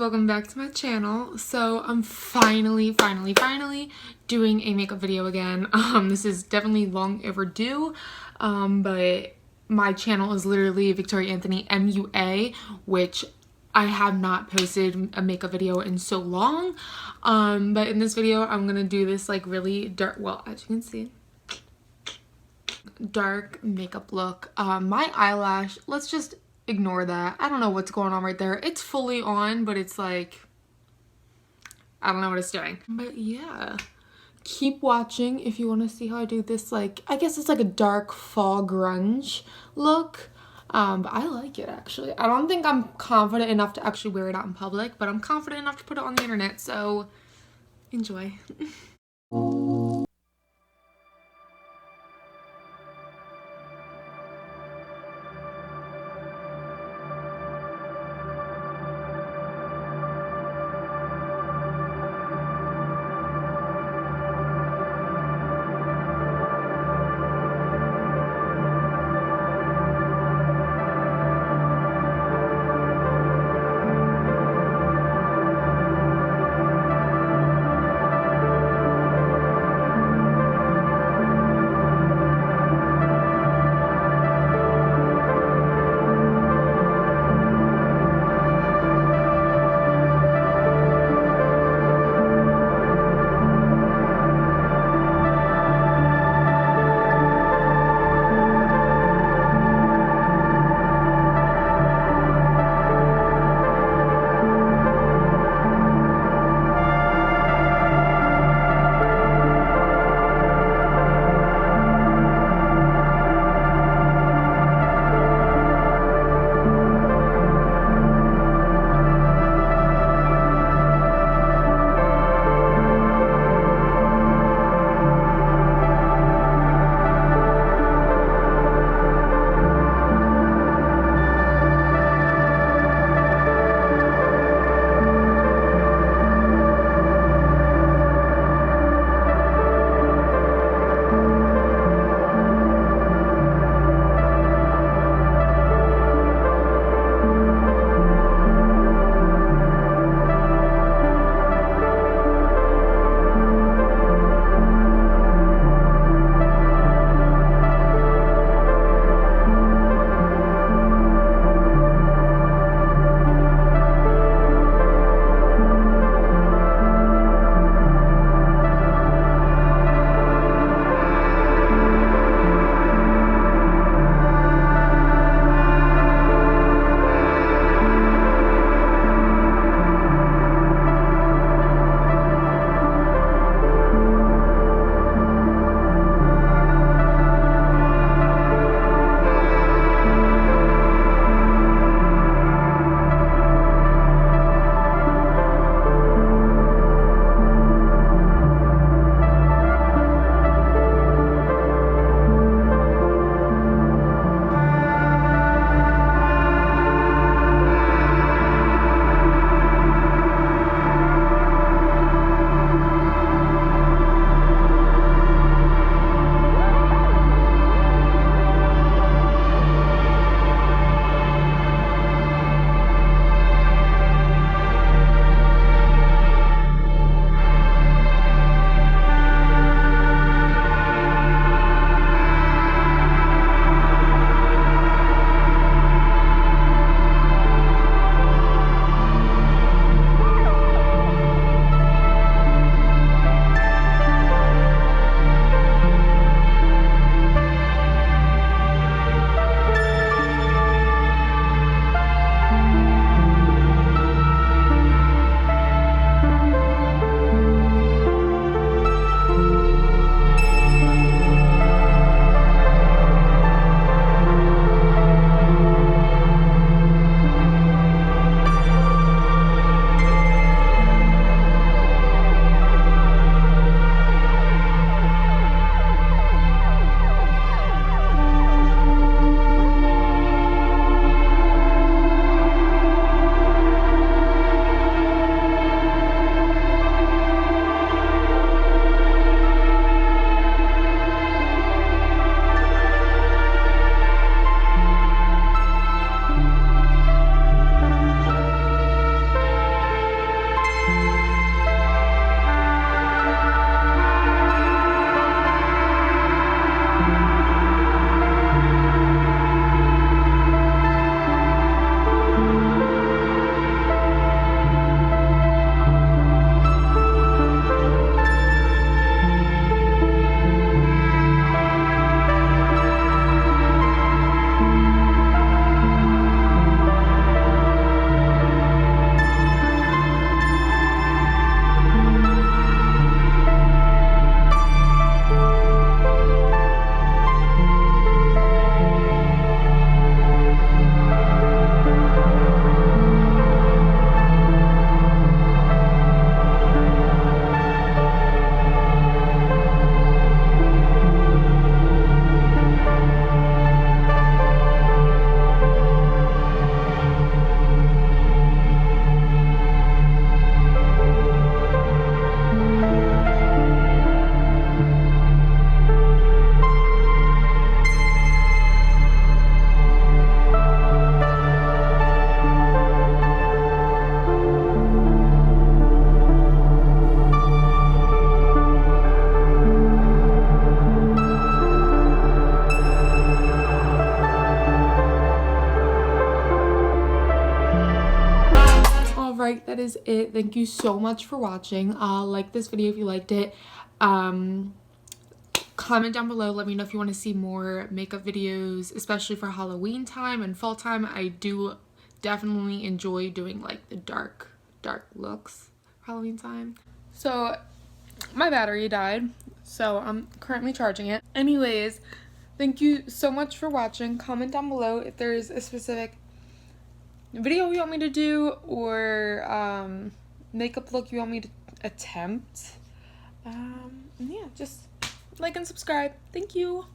welcome back to my channel. So I'm finally doing a makeup video again. This is definitely long overdue, but my channel is literally Victoria Anthony MUA, which I have not posted a makeup video in so long. But in this video, I'm gonna do this like really dark, well, as you can see, dark makeup look. My eyelash, let's just ignore that. I don't know what's going on right there. It's fully on, but it's like, I don't know what it's doing. But yeah, keep watching if you want to see how I do this, like, I guess it's like a dark fall grunge look. But I like it actually. I don't think I'm confident enough to actually wear it out in public, but I'm confident enough to put it on the internet, so enjoy. right, that is it. Thank you so much for watching. Like this video if you liked it. Comment down below, let me know if you want to see more makeup videos, especially for Halloween time and fall time. I do definitely enjoy doing like the dark looks for Halloween time. So my battery died, so I'm currently charging it. Anyways, thank you so much for watching. Comment down below if there's a specific video you want me to do, or makeup look you want me to attempt. Yeah, just like and subscribe. Thank you.